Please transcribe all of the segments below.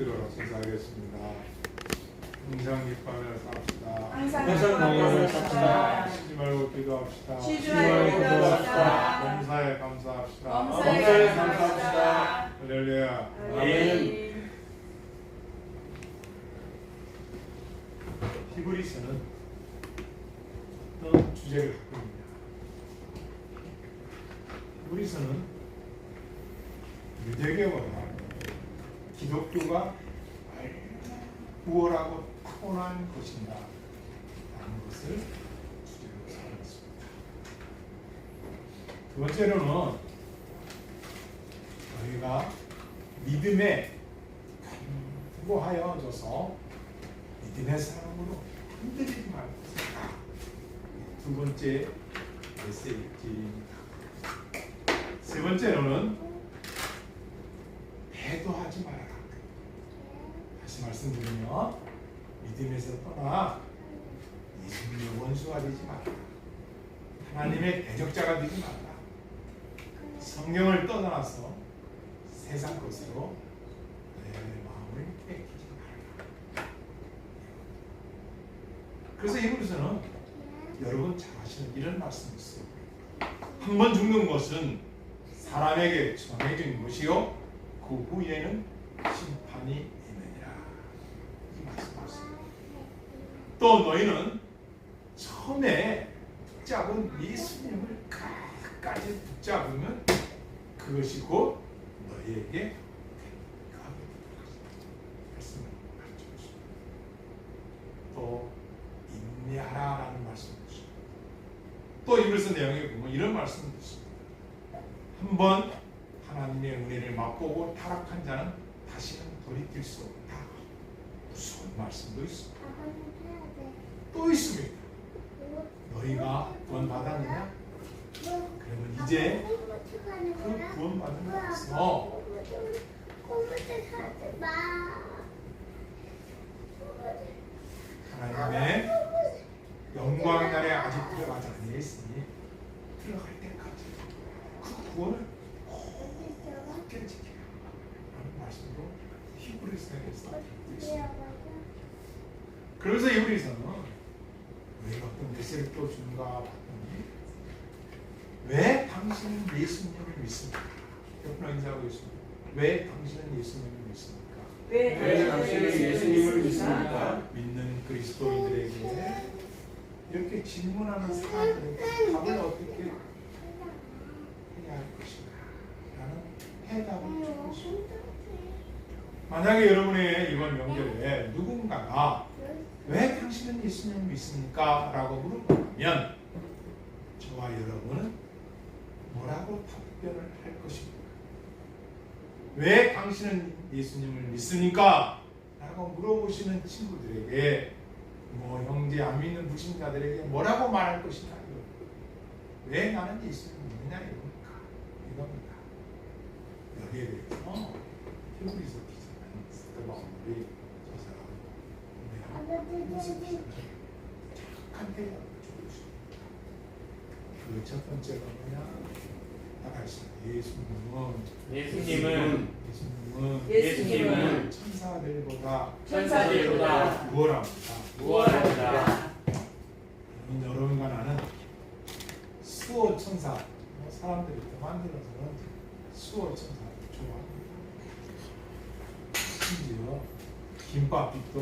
기도로 선사하겠습니다. 항상 기뻐하며 삽시다. 항상 기뻐하며 삽시다. 쉬지 말고 기도합시다. 쉬지 말고 기도합시다. 범사에 감사합시다. 범사에 감사합시다. 할렐루야. 아멘. 히브리서는 어떤 주제를 갖고 있냐? 히브리서는 유대교와 기독교가 우월하고 타고난 것인가 라는 것을 주제로 삼았습니다. 두 번째로는 저희가 믿음에 견고하여져서 믿음의 사람으로 흔들리지 말고 살아. 두 번째 메시지입니다. 세 번째로는 배도하지 말아라. 다시 말씀드리면 믿음에서 떠나 예수님의 원수가 되지 말아라. 하나님의 대적자가 되지 말아라. 성경을 떠나서 세상 것으로 내 마음을 뺏기지 말아라. 그래서 이분에서는 여러분 잘 아시는 이런 말씀이 있어요. 한 번 죽는 것은 사람에게 정해진 것이요 그 후에는 심판이 있느니라. 이 말씀하십니다. 또 너희는 처음에 붙잡은 예수님을 끝까지 붙잡으면 그것이 곧 너희에게 말씀을 가르쳐주십니다. 또 인내하라라는 말씀을 주십니다. 또 이글서 내용에 보면 이런 말씀을 주십니다. 한번 하나님의 은혜를 맛보고 타락한 자는 다시는 돌이킬 수 없다. 무서운 말씀도 있습니다. 또 있습니다. 너희가 구원 받았느냐? 그러면 이제 그 구원 받은 것에서 하나님의 영광 날에 아직 들어가지 아니했으니 들어갈 때까지 그 구원을 굳게 지켜라 라는 말씀으로 히브리서에서 듣고 있습니다. 그래서 히브리서는 왜 어떤 메시지를 또 주는가 봤더니 왜 당신은 예수님을 믿습니까? 옆으로 인사하고 있습니다. 왜 당신은 예수님을 믿습니까? 왜 당신은 예수님을 믿습니까? 믿는 그리스도인들에게 이렇게 질문하는 사람들에게 답을 어떻게 해야 할 것인가 라는 해답을 주고 있습니다. 만약에 여러분의 이번 명절에 누군가가 왜 당신은 예수님을 믿습니까? 라고 물어보면 저와 여러분은 뭐라고 답변을 할 것입니까? 왜 당신은 예수님을 믿습니까? 라고 물어보시는 친구들에게 뭐 형제 안 믿는 불신자들에게 뭐라고 말할 것이냐? 왜 나는 예수님을 믿느냐 이겁니다. 여기에 대해서 히브리서 기자는 스테반이 저 사람 착한 대답을 주고 있습니다. 그 첫 번째가 뭐냐? 예수님은 천사들보다 우월합니다. 여러분과 나는 수호 천사, 사람들이 또 만들어서는 수호 천사를 좋아합니다. 심지어 김밥집도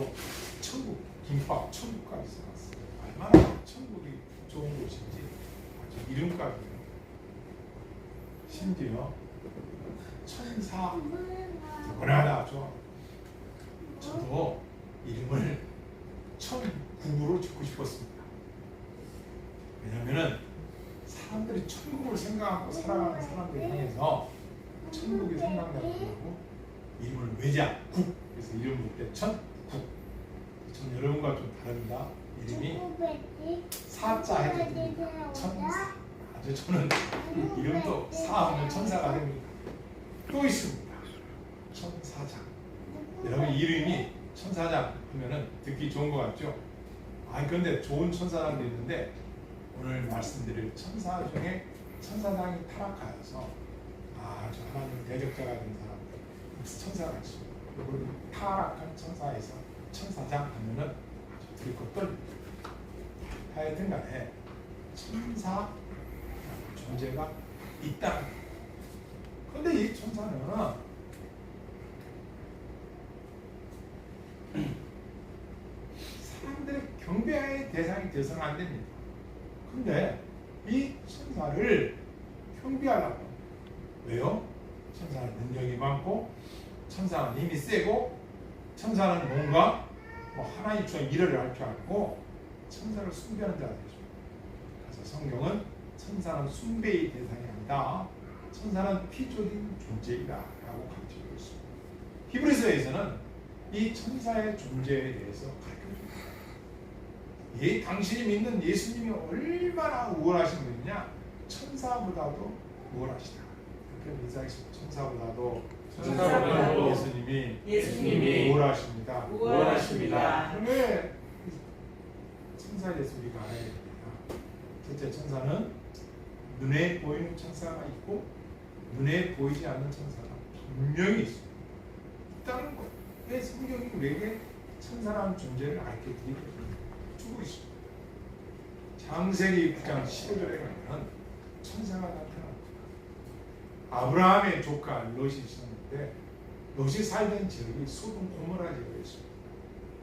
김밥 천국까지 써놨어요. 얼마나 천국이 좋은 곳인지 아주 이름값이에요. 심지어 천사 누구나 다 좋아. 저도 이름을 천국으로 짓고 싶었습니다. 왜냐하면 사람들이 천국을 생각하고 살아가는 사람들 향해서 천국이 생각나고 이름을 외자국 그래서 이름 볼 때 천국. 전 여러분과 좀 다릅니다. 이름이 사자 해도 됩니다. 천사. 아주 저는 이름도 사하면 천사가 됩니다. 또 있습니다. 천사장. 여러분 이름이 천사장 하면은 듣기 좋은 것 같죠? 아니 그런데 좋은 천사장도 있는데 오늘 말씀드릴 천사 중에 천사장이 타락하여서 아주 하나님 대적자가 된 사람들 천사가 있습니다. 그리고 타락한 천사에서 천사장 하면은 아주 들고 떨립니다. 하여튼 간에 천사 존재가 있다. 근데 이 천사는 사람들의 경배의 대상이 되어서는 안 됩니다. 근데 이 천사를 경배하려고 합니다. 왜요? 천사는 능력이 많고 천사는 힘이 세고 천사는 뭔가 하나님 처럼 일을 할 줄 알고 천사를 숭배하는 자가 되죠. 그래서 성경은 천사는 숭배의 대상이 아니다. 천사는 피조된 존재이다 라고 가르치고 있습니다. 히브리서에서는 이 천사의 존재에 대해서 가르쳐줍니다. 당신이 믿는 예수님이 얼마나 우월하신 분이냐? 천사보다도 우월하시다. 그렇게 인사하겠습니다. 천사보다도 예수님이 우월하십니다. 우월하십니다. 왜 천사에 대해서 우리가 알아야 됩니다. 첫째, 천사는 눈에 보이는 천사가 있고 눈에 보이지 않는 천사가 분명히 있습니다. 있다는 거예요. 왜 성경이 우리에게 천사라는 존재를 알려드리고 주고 있습니다. 창세기 9장 15절에 가면 천사가 나타납니다. 아브라함의 조카 롯이 있었는데 롯이 살던 지역이 소돔 고모라 지역이었습니다.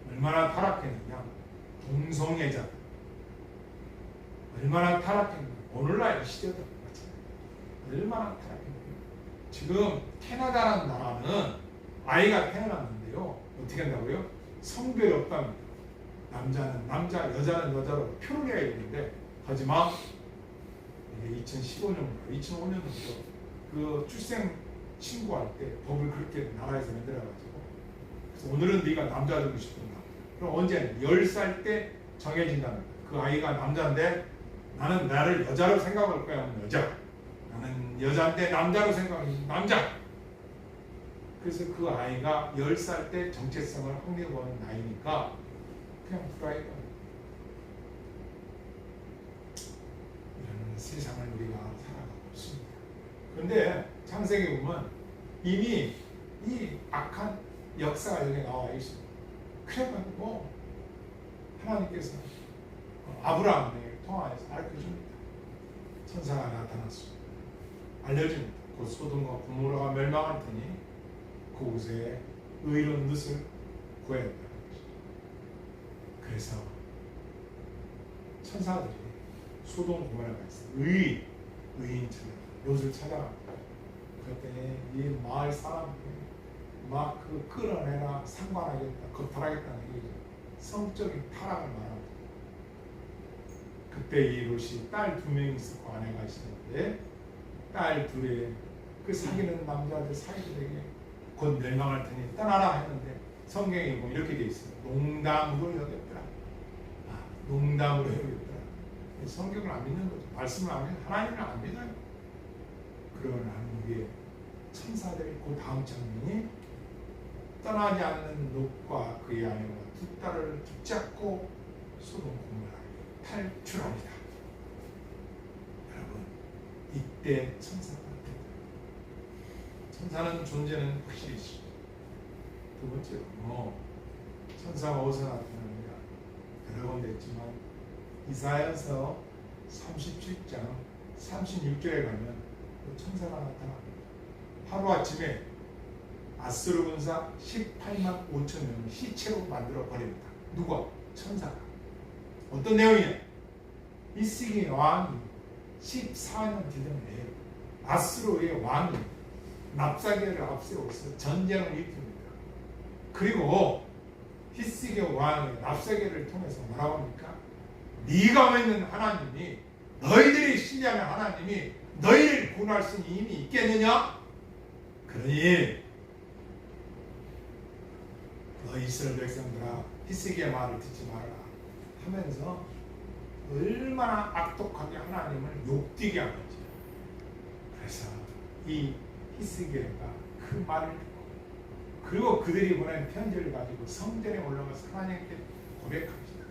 얼마나 타락했느냐? 동성애자. 얼마나 타락했느냐? 오늘날 시대도 마찬가지예요. 얼마나 타락했느냐? 지금 캐나다라는 나라는 아이가 태어났는데요. 어떻게 한다고요? 성별이 없답니다. 남자는 남자, 여자는 여자로 표를 해야 되는데 하지만 이게 2005년부터 그 출생 신고할 때 법을 그렇게 나라에서 만들어가지고 그래서 오늘은 네가 남자 되고 싶은가? 그럼 언제는 10살 때 정해진답니다. 그 아이가 남자인데 나는 나를 여자로 생각할 거야 하면 여자, 나는 여자인데 남자로 생각하면 남자. 그래서 그 아이가 10살 때 정체성을 확립하는 나이니까 그냥 불아이가 이런 세상을 우리가 살아가고 있습니다. 그런데 창세기 보면 이미 이 악한 역사가 여기 나와 있습니다. 그래가지고 하나님께서 아브라함에게 통하여서 알려줍니다. 천사가 나타났습니다. 알려줍니다. 곧 소돔과 고모라가 멸망할 테니 그곳에 의로운 롯을 구해야 한다. 그래서 천사들이 소돔 고모라가 있어요. 의인 찾아 롯을 찾아갑니다. 그랬더니 이 마을 사람들이 막 그 끌어내라, 상관하겠다, 거탈하겠다는 얘기죠. 성적인 타락을 말합니다. 그때 이 롯이 딸 2명이 있었고 아내가 있었는데 딸 둘의 그 사귀는 남자들 사이들에게 곧 멸망할 테니 떠나라 했는데 성경에 보면 이렇게 돼 있어요. 농담으로 여겼더라. 농담으로 여겼더라. 성경을 안 믿는 거죠. 말씀을 안 믿는, 하나님을 안 믿어요. 그러고 난 후에 천사들이 그 다음 장면이 떠나지 않는 롯과 그의 아내와 두 딸을 붙잡고 소돔 고모라를 탈출합니다. 여러분, 이때 천사가 나타납니다. 천사는 존재는 확실히 있습니다. 두 번째로 천사가 어디서 나타납니다. 여러 번 됐지만 이사야서 37장 36절에 가면 천사가 나타납니다. 하루아침에 아수르 군사 18만 5천 명을 시체로 만들어 버립니다. 누가? 천사가. 어떤 내용이냐? 히스기야 왕이 14년 뒤전에 아수르의 왕이 납사계를 앞세워서 전쟁을 일으킵니다. 그리고 히스기야 왕이 납사계를 통해서 뭐라고 합니까? 네가 믿는 하나님이, 너희들이 신뢰하는 하나님이 너희를 구원할 수 있는 힘이 있겠느냐? 그러니 너 이스라엘 백성들아 히스기야 말을 듣지 말아라 하면서 얼마나 악독하게 하나님을 욕되게 한 거지. 그래서 이 히스기야가 그 말을 듣고 그리고 그들이 보낸 편지를 가지고 성전에 올라가서 하나님께 고백합니다.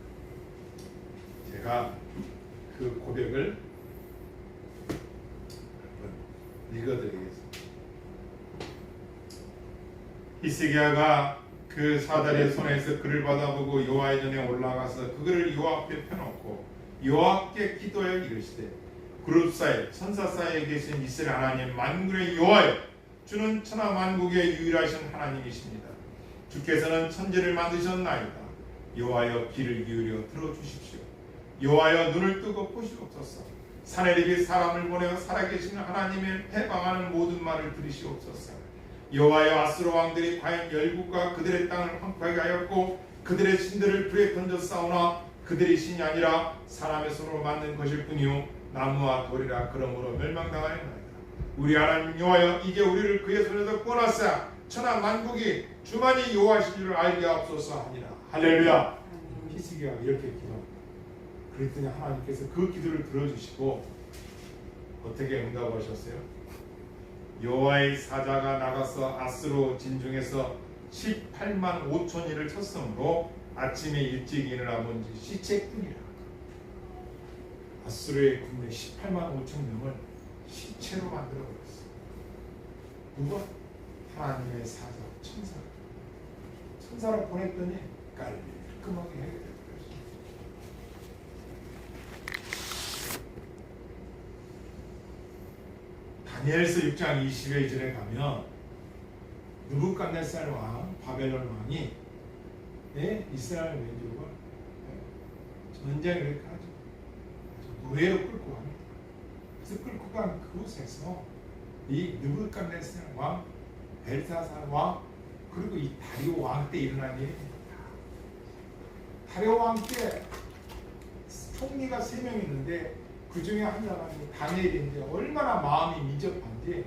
제가 그 고백을 읽어드리겠습니다. 히스기야가 그 사다리의 손에서 그를 받아보고 여호와의 전에 올라가서 그 글을 여호와 앞에 펴놓고 여호와께 기도하여 이르시되 그룹 사이 천사 사이에 계신 이스라엘 하나님 만군의 여호와여 주는 천하 만국의 유일하신 하나님이십니다. 주께서는 천지를 만드셨나이다. 여호와여 귀를 기울여 들어주십시오. 여호와여 눈을 뜨고 보시옵소서. 사내립이 사람을 보내어 살아계신 하나님을 해방하는 모든 말을 들으시옵소서. 여호와여 아수르 왕들이 과연 열국과 그들의 땅을 황폐하게 하였고 그들의 신들을 불에 던져 싸우나 그들이 신이 아니라 사람의 손으로 만든 것일 뿐이요 나무와 돌이라 그러므로 멸망당하였나이다. 우리 하나님 여호와여 이제 우리를 그의 손에서 꺼내사 천하 만국이 주만이 여호와이신 줄 알게 하옵소서 하니라. 할렐루야. 히스기야가 이렇게 기도합니다. 그랬더니 하나님께서 그 기도를 들어주시고 어떻게 응답하셨어요? 여호와의 사자가 나가서 아수르 진중에서 18만 5천이를 쳤으므로 아침에 일찍 일어나 본지 시체뿐이라. 아수르의 군대 18만 5천 명을 시체로 만들어 버렸어. 누가? 하나님의 사자 천사를 보냈더니 깔끔하게 해결됐어요. 다니엘서 6장 20절에 가면 느부갓네살 왕, 바벨론 왕이 이스라엘 민족을 전쟁을 이렇게 하죠. 노예로 끌고 갑니다. 그래서 끌고 간 그곳에서 이 느부갓네살 왕, 벨사살 왕, 그리고 이 다리오 왕 때 일어난 일입니다. 다리오 왕 때 총리가 3명 있는데 그 중에 한 사람이 다니엘인데 얼마나 마음이 미접한지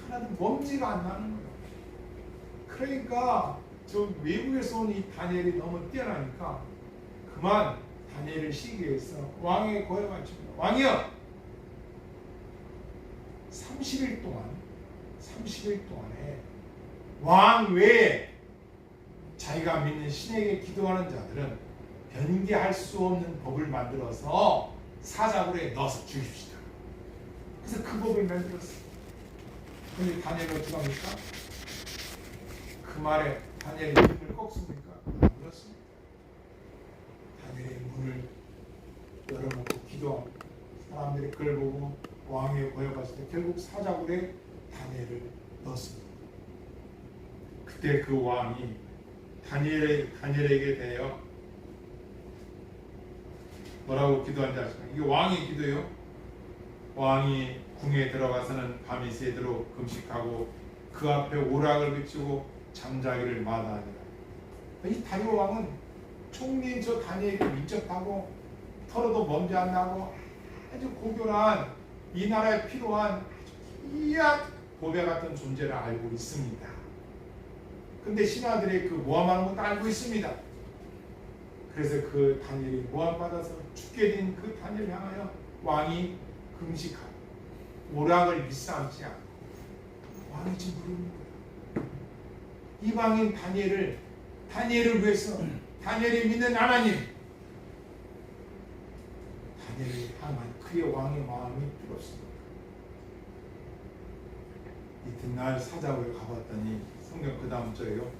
하나도 먼지가 안 나는 거예요. 그러니까 저 외국에서 온 이 다니엘이 너무 뛰어나니까 그만 다니엘을 시기해서 왕에게 고해 바칩니다. 왕이여 30일 동안에 왕 외에 자기가 믿는 신에게 기도하는 자들은 변개할 수 없는 법을 만들어서 사자굴에 넣어서 죽입시다. 그래서 그 법을 만들었어요. 근데 다니엘이 어떻게 합니까? 그 말에 다니엘이 문을 꺾습니까? 안 그렇습니다. 다니엘이 문을 열어놓고 기도합니다. 사람들이 그걸 보고 왕에게 고여봤을 때 결국 사자굴에 다니엘을 넣었습니다. 그때 그 왕이 다니엘에게 대하여 뭐라고 기도한지 아십니까? 이게 왕의 기도예요. 왕이 궁에 들어가서는 밤이 새도록 금식하고 그 앞에 오락을 비추고 잠자기를 마다하니라. 이 다리오 왕은 총리인 저 다니엘에게 민첩하고 털어도 먼지 안 나고 아주 고결한 이 나라에 필요한 아주 귀한 보배 같은 존재를 알고 있습니다. 근데 신하들의 그 모함하는 것도 알고 있습니다. 그래서 그 다니엘이 모함받아서 죽게 된 그 다니엘을 향하여 왕이 금식하고 오락을 일삼지 않고 왕이 지금 부르는 거예요. 이방인 다니엘을 위해서 다니엘이 믿는 하나님, 다니엘을 향한 그의 왕의 마음이 뜨겁습니다. 이튿날 사자굴에 가봤더니 성경 그 다음 절에요.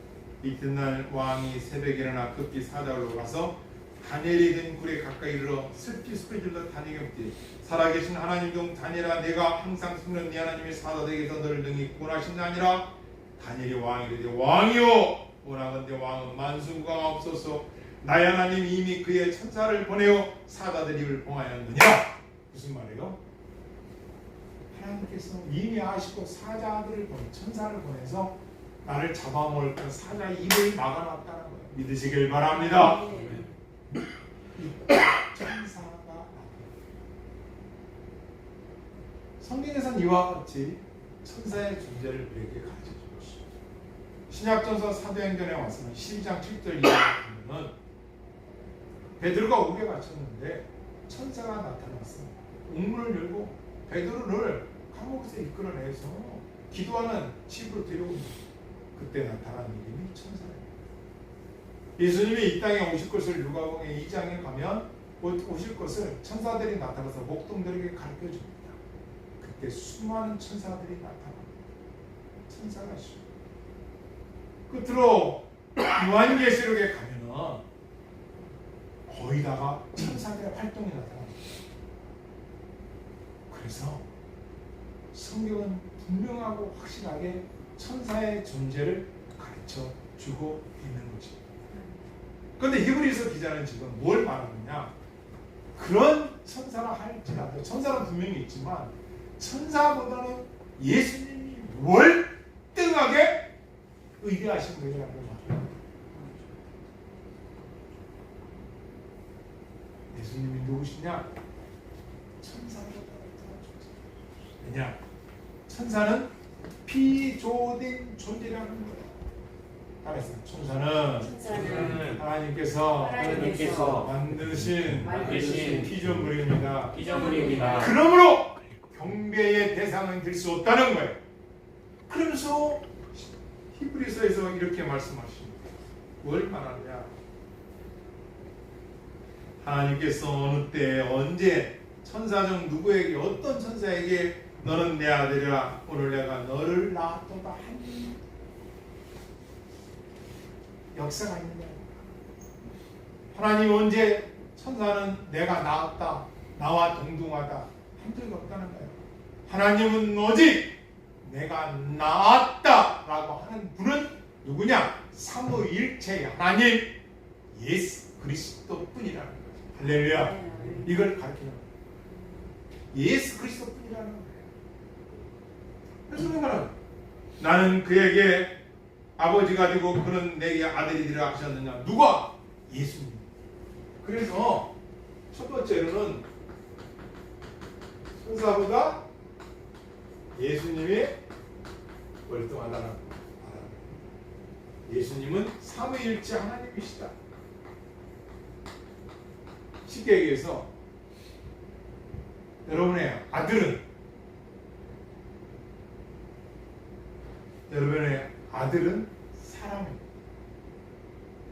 이튿날 왕이 새벽에 일어나 급히 사자굴로 가서 다니엘이 든 굴에 가까이 이르러 슬피 소리질러 다니엘에게 묻되 살아계신 하나님 중 다니엘아 내가 항상 숨는 네 하나님의 사자들에게서 너를 능히 구원하신 아니라. 다니엘이 왕에게 이르되 왕이요 원하건대 왕은 만수무강 없소서. 나의 하나님 이미 그의 천사를 보내어 사자들이 이를 봉하였느냐. 무슨 말이에요? 하나님께서 이미 아시고 사자들을 보내 천사를 보내서 나를 잡아먹을 그 사자의 입을 막아놨다는 거예요. 믿으시길 바랍니다. 이 천사가 성경에서는 이와 같이 천사의 존재를 우리에게 가르쳐주고 있습니다. 신약전서 사도행전에 와서는 12장 7절 이하에 보면 베드로가 옥에 갇혔는데 천사가 나타났어. 옥문을 열고 베드로를 감옥에서 이끌어내서 기도하는 집으로 데려옵니다. 그때 나타난 이름이 천사예요. 예수님이 이 땅에 오실 것을 누가복음 2장에 가면 오실 것을 천사들이 나타나서 목동들에게 가르쳐줍니다. 그때 수많은 천사들이 나타납니다. 천사가 있습니다. 끝으로 요한계시록에 가면은 거의 다가 천사들의 활동이 나타납니다. 그래서 성경은 분명하고 확실하게 천사의 존재를 가르쳐 주고 있는 거지. 그런데 히브리서 기자는 지금 뭘 말하느냐? 그런 천사라 할지라도 천사는 분명히 있지만 천사보다는 예수님이 월등하게 의대하신 분이라는 걸 말해요. 예수님이 누구시냐? 천사보다 더 좋다. 왜냐? 천사는 비조된 존재라는 거예요. 따라서 천사는 하나님께서 만드신 피조물입니다. 그러므로 경배의 대상은 될 수 없다는 거예요. 그러면서 히브리서에서 이렇게 말씀하십니다. 뭘 말하느냐? 하나님께서 어느 때 언제 천사 중 누구에게 어떤 천사에게 너는 내 아들이라 오늘 내가 너를 낳았도다 하니 역사가 있느냐? 하나님 언제 천사는 내가 낳았다 나와 동등하다 한 적이 없다는 거예요. 하나님은 오직 내가 낳았다 라고 하는 분은 누구냐? 삼위일체 하나님 예수 그리스도 뿐이라는 거예요. 할렐루야. 이걸 가르치는 거예요. 예수 그리스도 뿐이라는 거예요. 그래서 내가 나는 그에게 아버지가 되고 그는 내게 아들이라 하셨느냐? 누가? 예수님. 그래서 첫 번째로는 천사보다 예수님이 월등하다는 거예요. 예수님은 삼위일체 하나님이시다. 쉽게 얘기해서 여러분의 아들은 사람입니다.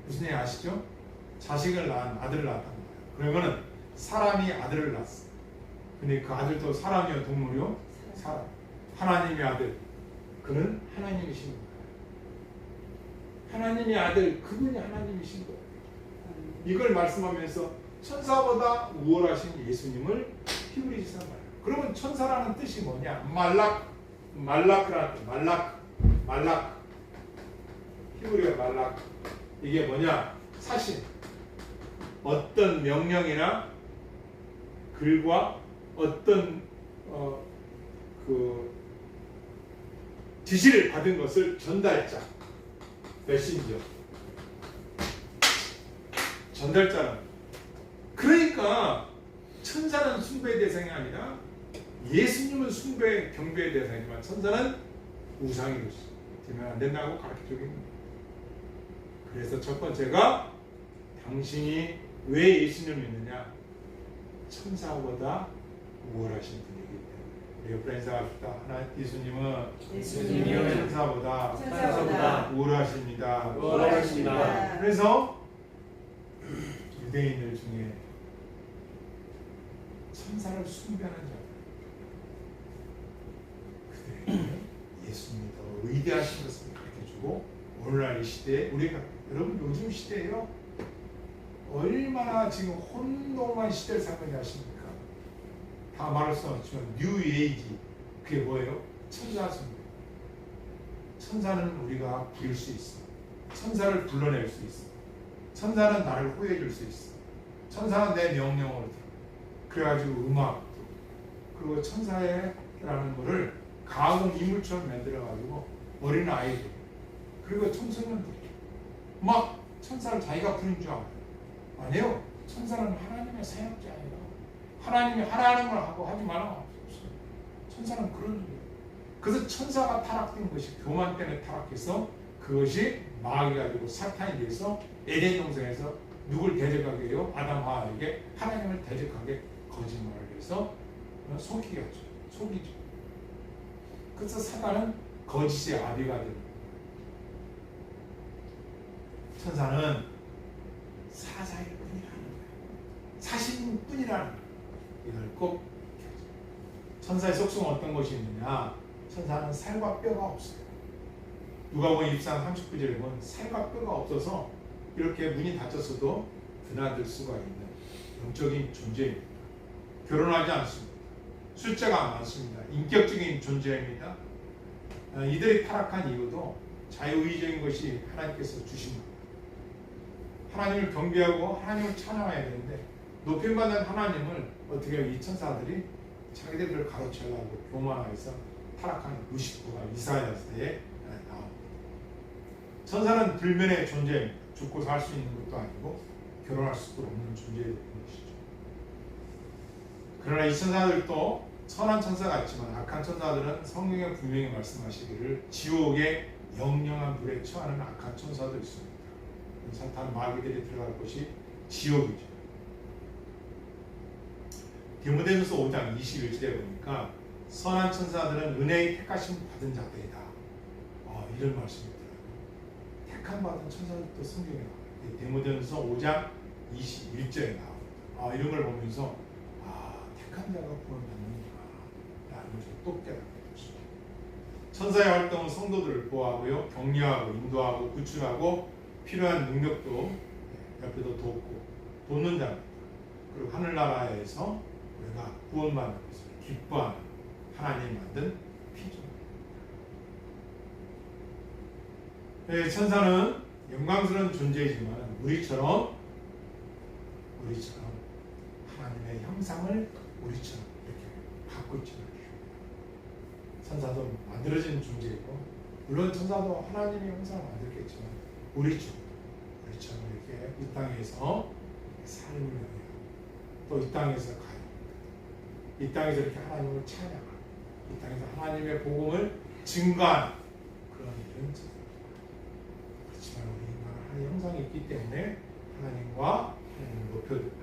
무슨 얘기 아시죠? 자식을 낳은 아들을 낳았단 말이에요. 그러면은 사람이 아들을 낳았어. 근데 그 아들도 사람이요 동물이요? 사람. 하나님의 아들. 그는 하나님이신 거예요. 하나님의 아들, 그분이 하나님이신 거예요. 이걸 말씀하면서 천사보다 우월하신 예수님을 히브리서 말해요. 그러면 천사라는 뜻이 뭐냐? 말라크라는 말락. 히브리어 말락. 이게 뭐냐? 사신. 어떤 명령이나 글과 어떤 그 지시를 받은 것을 전달자. 메신저. 전달자는. 그러니까 천사는 숭배의 대상이 아니라 예수님은 숭배 경배의 대상이지만 천사는 우상이 되면 안 된다고 가르쳐주고 있는 거예요. 그래서 첫 번째가 당신이 왜 예수님을 믿느냐? 천사보다 우월하신 분이기 때문에. 우리 옆에 인사합시다. 하나 예수님은 천사보다 우월하십니다. 그래서 유대인들 중에 천사를 숭배하는 자들, 그들에게 예수님이 더 위대하신 것을 가르쳐주고 오늘날 이 시대에 우리가 여러분 요즘 시대에요 얼마나 지금 혼돈한 시대를 살고 있는지 아십니까? 다 말할 수 없지만 뉴 에이지 그게 뭐예요? 천사 숭배. 천사는 우리가 부릴 수 있어. 천사를 불러낼 수 있어. 천사는 나를 호해해 줄 수 있어. 천사는 내 명령을 들어. 그래가지고 음악도 그리고 천사라는 거를 가공 인물처럼 만들어가지고 어린 아이들 그리고 청소년들 막 천사를 자기가 부린 줄 알아요. 아니에요. 천사는 하나님의 사역자예요. 하나님이 하라는 걸 하고 하지 말라는 거 없어요. 천사는 그런 일이에요. 그래서 천사가 타락된 것이 교만 때문에 타락해서 그것이 마귀가 되고 사탄이 돼서 에덴 동산에서 누굴 대적하게 해요? 아담 하와에게 하나님을 대적하게 거짓말을 해서 속이게 하죠. 속이죠. 그래서 사탄은 거짓의 아비가 됩니다. 천사는 사사일 뿐이라는 거예요. 사신 뿐이라는 거예요. 이걸 꼭 천사의 속성은 어떤 것이 있느냐? 천사는 살과 뼈가 없어요. 누가복음 24장 39절에 보면 살과 뼈가 없어서 이렇게 문이 닫혔어도 드나들 수가 있는 영적인 존재입니다. 결혼하지 않습니다. 숫자가 많습니다. 인격적인 존재입니다. 이들이 타락한 이유도 자유의적인 것이 하나님께서 주신 겁니다. 하나님을 경배하고 하나님을 찬양해야 되는데 높임받는 하나님을 어떻게 이 천사들이 자기들을 가로채려고 교만하여서 타락한 루시퍼가 이사야서에 나옵니다. 천사는 불면의 존재입니다. 죽고 살 수 있는 것도 아니고 결혼할 수도 없는 존재인 것이죠. 그러나 이 천사들도 선한 천사 같지만 악한 천사들은 성경에 분명히 말씀하시기를 지옥의 영영한 불에 처하는 악한 천사도 있습니다. 사탄 마귀들이 들어갈 곳이 지옥이죠. 디모데전서 5장 21절에 보니까 선한 천사들은 은혜의 택하심 받은 자들이다. 이런 말씀이 있더라고요. 택함 받은 천사들도 성경에 나와요. 디모데전서 5장 21절에 나옵니다. 이런 걸 보면서 택한 자가 구원받는구나 라는 것을 또 깨닫게 됐습니다. 천사의 활동은 성도들을 보호하고요, 격려하고 인도하고 구출하고 필요한 능력도 옆에도 돕고 돕는 자입니다. 그리고 하늘나라에서 우리가 구원받는 것을 기뻐하는 하나님이 만든 피조물입니다. 천사는 영광스러운 존재이지만 우리처럼 하나님의 형상을 우리처럼 이렇게 갖고 있지 않습니다. 천사도 만들어진 존재이고 물론 천사도 하나님의 형상을 만들겠지만 우리처럼 이렇게 이 땅에서 삶을 위하여 또 이 땅에서 가요. 이 땅에서 이렇게 하나님을 찬양하고 이 땅에서 하나님의 복음을 증거하는 그런 일은 그렇지만 우리 인간은 하나님의 형상이 있기 때문에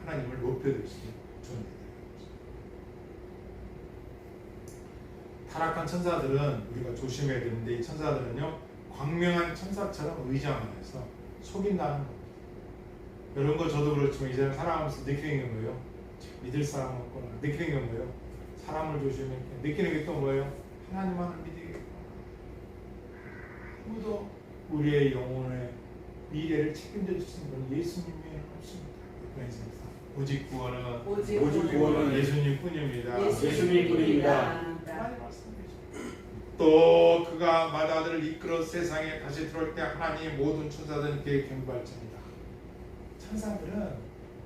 하나님을 높여드릴 수 있는 존재입니다. 타락한 천사들은 우리가 조심해야 되는데 이 천사들은요 광명한 천사처럼 의장 안에서 속인다는 겁니다. 이런 거 저도 그렇지만 이제는 살아가면서 느끼는 게 뭐예요? 믿을 사람 없구나 느끼는 게 뭐예요? 사람을 조심해 느끼는 게 또 뭐예요? 하나님만을 믿으겠구나. 아무도 우리의 영혼의 미래를 책임져 주시는 분은 예수님 외에는 없습니다. 오직 구원은 예수님 뿐입니다. 예수님 뿐입니다. 또 그가 마다들을 이끌어 세상에 다시 들어올 때 하나님의 모든 천사들은 그의 경배할지니라. 천사들은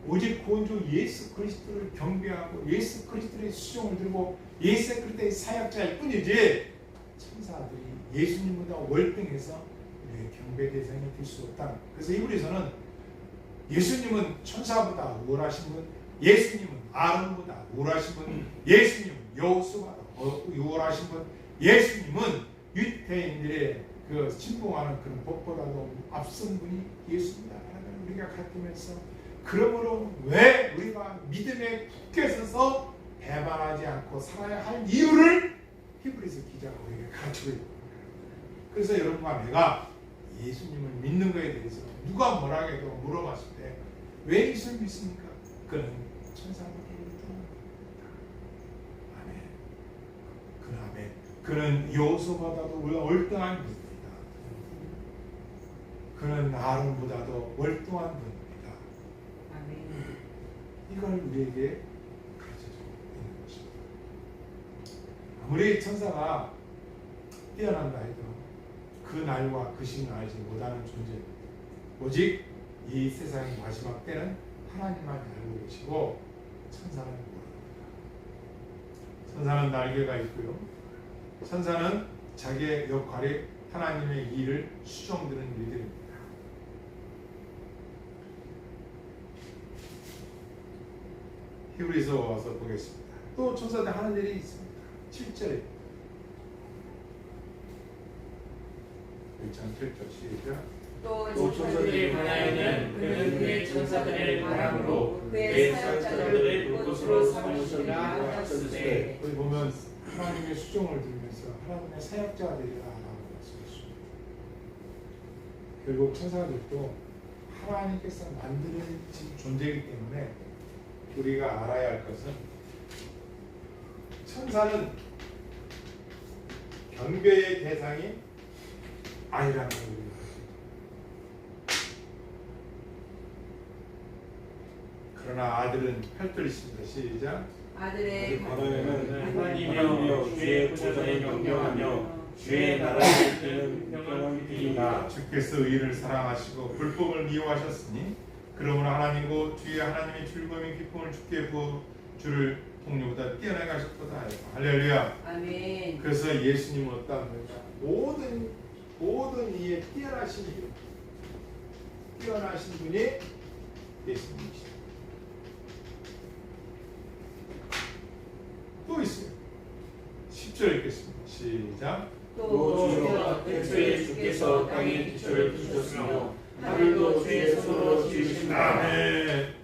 오직 구원주 예수 그리스도를 경배하고 예수 그리스도의 수종을 들고 예수 그리스도의 사역자일 뿐이지 천사들이 예수님보다 월등해서 우리의 경배 대상이 될 수 없다. 그래서 히브리서는 예수님은 천사보다 우월하신 분, 예수님은 아론보다 우월하신 분, 예수님은 여호수아보다 우월하신 분, 예수님은 유대인들의 그 신봉하는 그런 법보다도 앞선 분이 예수입니다. 우리가 가르치면서 그러므로 왜 우리가 믿음에 굳게 서서 배반하지 않고 살아야 할 이유를 히브리서 기자가 우리에게 가르치고 있는 거예요. 그래서 여러분과 내가 예수님을 믿는 것에 대해서 누가 뭐라 해도 물어봤을 때 왜 예수를 믿습니까? 그는 천사보다 월등한 아멘. 그는 여호수아보다도 월등한 분입니다. 그는 아론보다도 월등한 분입니다. 아멘. 이걸 우리에게 가르쳐주고 있는 것입니다. 아무리 천사가 뛰어난다 해도 그 날과 그 시는 알지 못하는 존재입니다. 오직 이 세상의 마지막 때는 하나님만 알고 계시고 천사는 모릅니다. 천사는 날개가 있고요. 천사는 자기의 역할이 하나님의 일을 수종드는 일들입니다. 히브리서 와서 보겠습니다. 또 천사들 하는 일이 있습니다. 7절에 1장 7절 시작. 또 천사들에 관하여는 그는 그의 천사들의 바람으로 그의 사역자들을 그곳으로 삼으시리라 하셨으되. 여기 보면 하나님의 수종을 들으면서 하나님의 사역자들이라 라고 말씀하십니다. 결국 천사들도 하나님께서 만드는 존재이기 때문에 우리가 알아야 할 것은 천사는 경배의 대상이 아이라는 걸 우리가 그러나 아들은 팔돌이십니다. 시작. 아들의 가로에는 하나님이여 주의 보좌를 명령하며 주의 나라를 이끄는 평안이니라. 주께서 의를 사랑하시고 불법을 미워하셨으니 그러므로 하나님고 주의 하나님의 즐거움의 기쁨을 주께 부어 주를 동료보다 뛰어나게 하셨도다. 할렐루야. 아멘. 그래서 예수님은 어떤 분이냐? 모든 이에 뛰어나신 분이 예수님이시다. 또 있어요. 10절 읽겠습니다. 시작. 또 주여 태초에 주께서 땅에 기초를 두셨으며 하늘도 주의 손으로 지으신다. 아멘.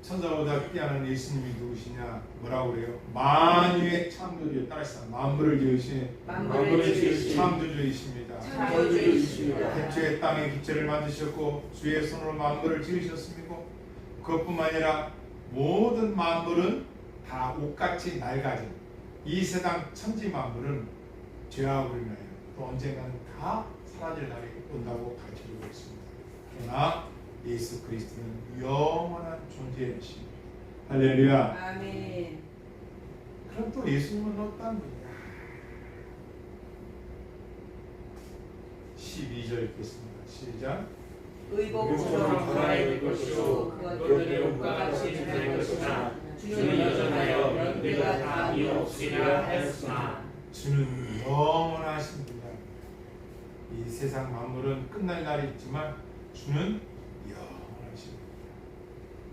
천사보다 뛰어난 예수님이 누구시냐? 뭐라고 그래요? 만유의 창조주 따라서 만물을 지으신 만물을 지으신 창조주이십니다. 창조주이십니다. 태초에 땅의 기초를 만드셨고 주의 손으로 만물을 지으셨습니다. 그것뿐만 아니라 모든 만물은 다 옷같이 낡아진 이 세상 천지 만물은 죄악으로 인하여 또 언젠가는 다 사라질 날이 온다고 가르쳐주고 있습니다. 그러나 예수 그리스도는 영원한 존재이십니다. 할렐루야. 아멘. 그럼 또 예수님은 어떤 분이야? 12절 읽겠습니다. 시작. 의복처럼 살아있는 것이요 그것들의 옷과 같이 잘 것이나 주는 여전하여 연대가 다함이 없으리라 하였으나 주는 영원하신 분이야. 이 세상 만물은 끝날 날이 있지만 주는 영원하신 분이야.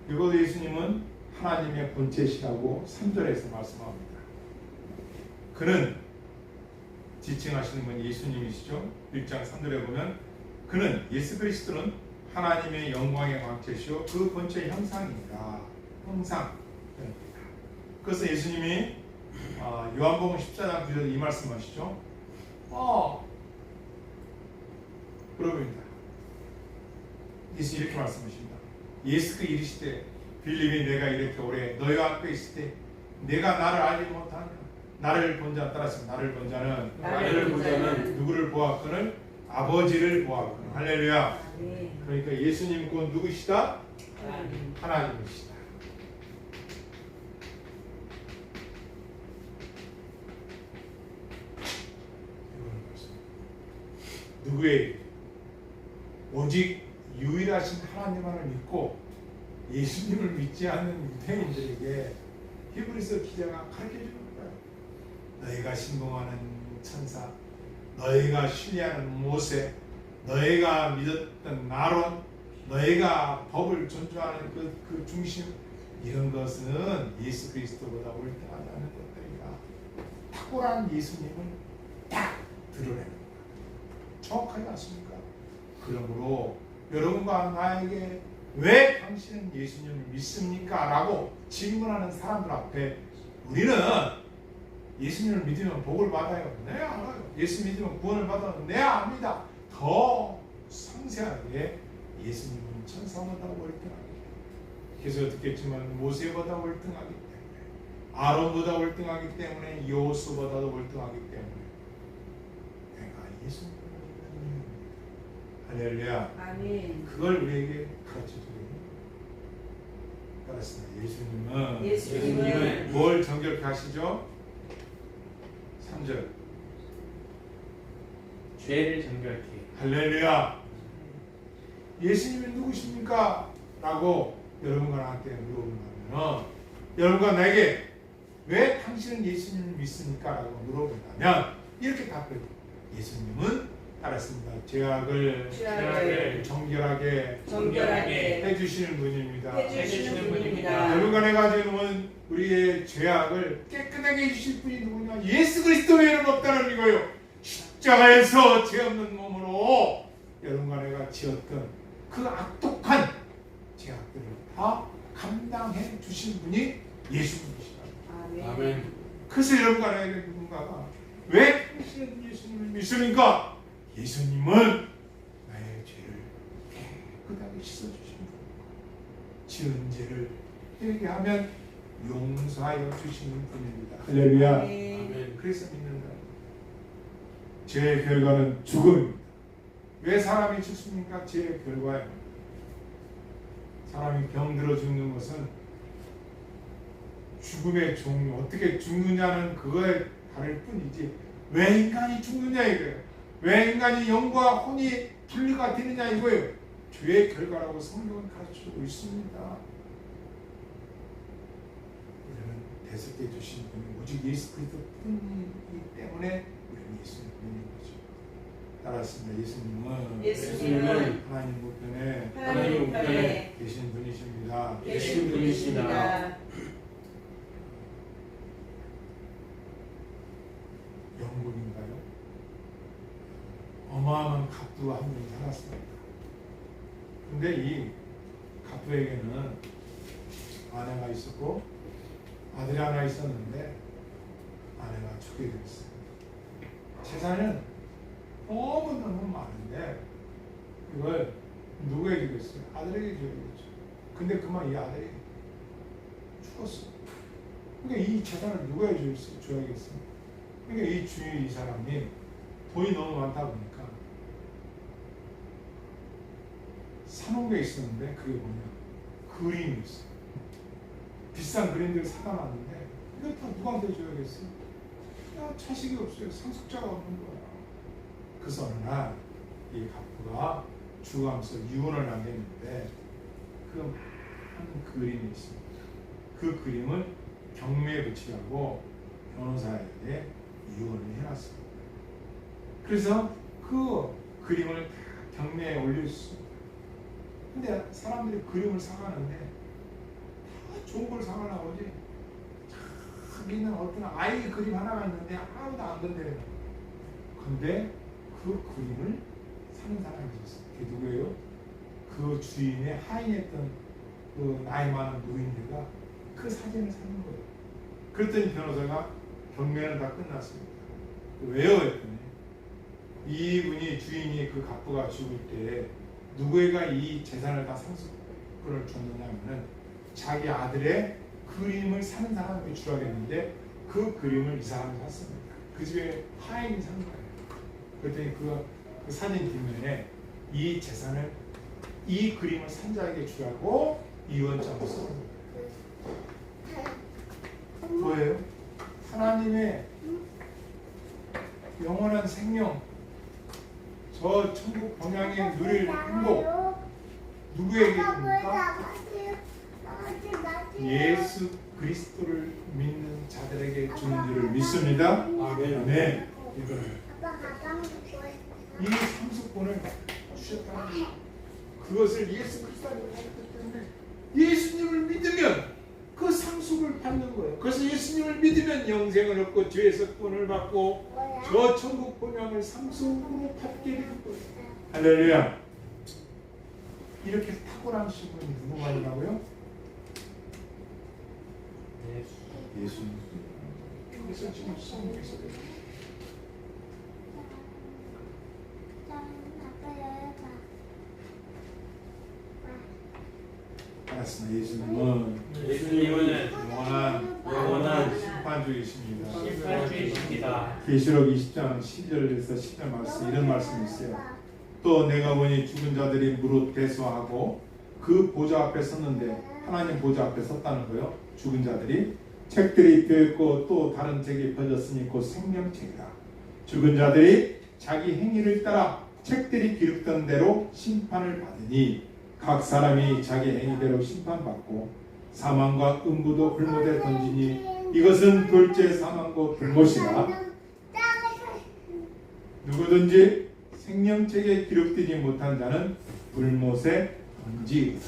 그리고 예수님은 하나님의 본체시라고 3절에서 말씀합니다. 그는 지칭하시는 분 예수님이시죠. 1장 3절에 보면 그는 예수 그리스도는 하나님의 영광의 광채시요 그 본체의 형상입니다. 형상. 그래서 예수님이 요한복음 14장 9절에 이 말씀하시죠. 그러입니다. 예수 이렇게 말씀하십니다. 예수께 이르시되 빌립이 내가 이렇게 오래 너희와 함께 있을 때 내가 나를 알지 못하냐? 나를 본 자 따라서 나를 본 자는 누구를 보았거늘 아버지를 보았거늘. 할렐루야. 그러니까 예수님 곧 누구시다? 하나님이시다. 누구의 오직 유일하신 하나님만을 믿고 예수님을 믿지 않는 유대인들에게 히브리서 기자가 가르쳐주는 거예요. 너희가 신봉하는 천사, 너희가 신뢰하는 모세, 너희가 믿었던 나론, 너희가 법을 존중하는 그 중심, 이런 것은 예수 그리스도보다 월등하지 않은 것들이다. 탁월한 예수님을 딱 드러내는 거예요. 정확하지 않습니까? 그러므로 여러분과 나에게 왜 당신은 예수님을 믿습니까? 라고 질문하는 사람들 앞에 우리는 예수님을 믿으면 복을 받아요. 네, 알아요. 예수 믿으면 구원을 받아요. 네, 압니다. 더 상세하게 예수님은 천사보다 월등하게, 계속 듣겠지만 모세보다 월등하기 때문에, 아론보다 월등하기 때문에, 요수보다도 월등하기 때문에 내가 예수님을 할렐루야. 아멘. 그걸 우리에게 가르쳐주고 따랐습니다. 예수님은 뭘 정결케 하시죠? 3절 죄를 정결케. 할렐루야. 예수님이 누구십니까? 라고 여러분과 나한테 물어본다면, 여러분과 나에게 왜 당신은 예수님을 믿습니까? 라고 물어본다면 이렇게 답해요. 예수님은 알았습니다. 죄악을 정결하게 해주시는 분입니다. 여러분과 내가 지금은 우리의 죄악을 깨끗하게 해주실 분이 누구냐? 예수 그리스도 외에는 없다는 이거예요. 십자가에서 죄 없는 몸으로 여러분과 내가 지었던 그 악독한 죄악들을 다 감당해 주신 분이 예수님이시다. 아멘. 그래서 여러분과 내가 누군가가 왜 당신은 예수님을 믿습니까? 예수님은 나의 죄를 깨끗하게 씻어주신 분입니다. 지은 죄를 회개하면 용서하여 주시는 분입니다. 할렐루야. 아멘. 그래서 믿는다. 죄의 결과는 죽음입니다. 왜 사람이 죽습니까? 죄의 결과예요. 사람이 병들어 죽는 것은 죽음의 종류, 어떻게 죽느냐는 그거에 다를 뿐이지 왜 인간이 죽느냐 이거예요. 왜 인간이 영과 혼이 분리가 되느냐 이거예요. 죄의 결과라고 성경은 가르쳐주고 있습니다. 우리는 대속해 주신 분이 오직 예수 그리스도 뿐이기 때문에 우리는 예수님 믿는 거죠. 따랐습니다. 예수님은 하나님 우편에 계신 분이십니다. 계신 분이십니다. 영국인가요? 어마어마한 갑부가 한 분이 살았습니다. 근데 이 갑부에게는 아내가 있었고 아들이 하나 있었는데 아내가 죽게 되었어요. 재산은 너무너무 많은데 이걸 누구에게 주겠어요? 아들에게 줘야겠죠. 근데 그만 이 아들이 죽었어. 그러니까 이 재산을 누구에게 줘야겠어요? 그러니까 이 주위 이 사람이 돈이 너무 많다 보니까 사놓은 게 있었는데 그게 뭐냐? 그림이 있어요. 비싼 그림들을 사다 놨는데 이거 다 누구한테 줘야겠어요? 야, 자식이 없어요. 상속자가 없는 거야. 그래서 어느 날 이 갑부가 죽어가면서 유언을 남겼는데 그 한 그림이 있습니다. 그 그림을 경매에 붙이라고 변호사에게 유언을 해놨습니다. 그래서 그 그림을 다 경매에 올렸습니다. 근데 사람들이 그림을 사가는데 다 좋은 걸 사가려고 하지. 자기는 어떤 아이 그림 하나가 있는데 아무도 안 건드려요. 근데 그 그림을 사는 사람이 있었어요. 그게 누구예요? 그 주인의 하인했던 그 나이 많은 노인네가 그 사진을 사는 거예요. 그랬더니 변호사가 경매는 다 끝났습니다. 왜요? 했더니 이분이 주인이 그 갑부가 죽을 때 누구에게 이 재산을 다 상속권을 줬느냐면은 자기 아들의 그림을 사는 사람에게 주라겠는데 그 그림을 이 사람이 샀습니다. 그 집에 하인이 산 거예요. 그랬더니 그 사진 뒷면에 이 재산을 이 그림을 산 자에게 주라고 유언장을 써는 거예요. 뭐예요? 하나님의 영원한 생명, 저 천국 번향에 누릴 행복 누구에게입니까? 예수 그리스도를 믿는 자들에게 주는 줄을 믿습니다. 아멘. 이 상속권을 주셨다는 거예요. 그것을 예수 그리스도를 믿기 때문에 예수님을 믿으면 그 상속을 받는 거예요. 그래서 예수님을 믿으면 영생을 얻고 죄에서 구원을 받고 저 천국 본향을 상속으로 받게 되는 거예요. 할렐루야. 이렇게 탁월하신 분이 누구만이라고요? 예수님. 그래서 지금 성경에서 알았습니다. 예수님은 영원한 심판주이십니다. 심판주이십니다. 계시록 20장 10절에서 10절 말씀 이런 말씀이 있어요. 또 내가 보니 죽은 자들이 무릇 대소하고 그 보좌 앞에 섰는데 하나님 보좌 앞에 섰다는 거예요. 죽은 자들이 책들이 펴있고 또 다른 책이 펴졌으니 곧 생명책이라. 죽은 자들이 자기 행위를 따라 책들이 기록된 대로 심판을 받으니 각 사람이 자기 행위대로 심판받고 사망과 음부도 불못에 던지니 이것은 둘째 사망과 불못이라. 누구든지 생명책에 기록되지 못한 자는 불못에 던지리라.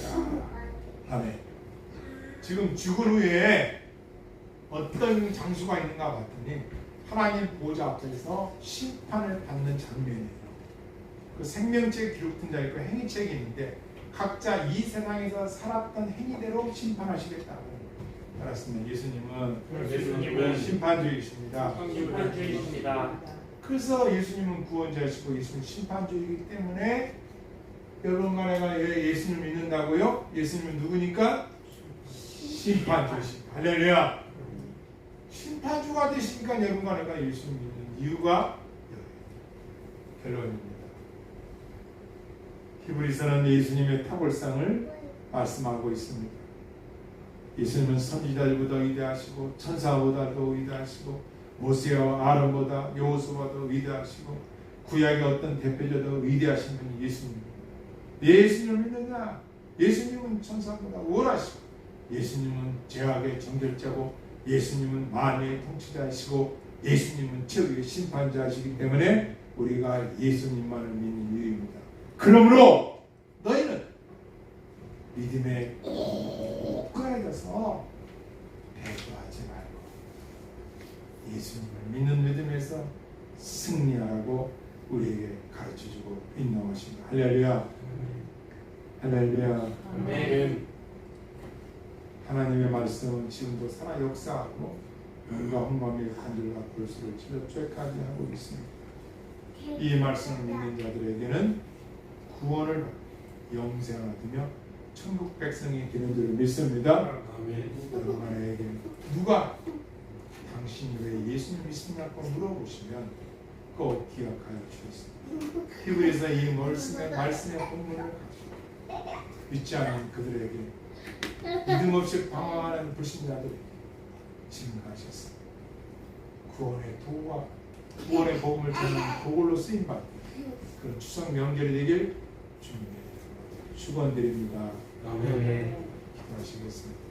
아멘. 지금 죽은 후에 어떤 장수가 있는가 봤더니 하나님 보좌 앞에서 심판을 받는 장면이에요. 그 생명책에 기록된 자 있고 행위책이 있는데 각자 이 세상에서 살았던 행위대로 심판하시겠다고. 알았습니다. 예수님은 심판주이십니다. 심판주이십니다. 그래서 예수님은 구원자이시고 예수님은 심판주이기 때문에 여러분과 내가 예수님을 믿는다고요? 예수님은 누구니까? 심판주이십니다. 할렐루야. 심판주가 되시니까 여러분과 내가 예수님을 믿는 이유가 결론입니다. 히브리서는 예수님의 탁월성을 말씀하고 있습니다. 예수님은 선지자들보다 위대하시고 천사보다도 위대하시고 모세와 아론보다 여호수아보다 위대하시고 구약의 어떤 대표자도 위대하신 분이 예수님입니다. 예수님을 믿느냐? 예수님은 천사보다 우월하시고 예수님은 죄악의 정결자고 예수님은 만유의 통치자이시고 예수님은 최후의 심판자이시기 때문에 우리가 예수님만을 믿는 이유입니다. 그러므로 너희는 믿음에 굳건해져서 배도하지 말고 예수님을 믿는 믿음에서 승리하라고 우리에게 가르쳐주고 있는 것입니다. 할렐루야. 할렐루야. 아멘. 하나님의 말씀은 지금도 살아 역사하고 영과 홍감의 간절과 골수를 찔러 쬐까지 하고 있습니다. 이 말씀을 믿는 자들에게는 구원을 받고 영생을 얻으며 천국 백성이 되는 줄 믿습니다. 여러분에게 누가 당신이 왜 예수님 믿습니까? 물어보시면 꼭 기억하여 주셨습니다. 히브리서 이 말씀의 본문을 가지고 믿지 않는 그들에게 믿음 없이 방황하는 불신자들에게 증거하셨습니다. 구원의 도구와 구원의 복음을 전하는 도구로 쓰임받는 그런 추석 명절이 되길 주님께 축원드립니다. 아멘. 기도하시겠습니다.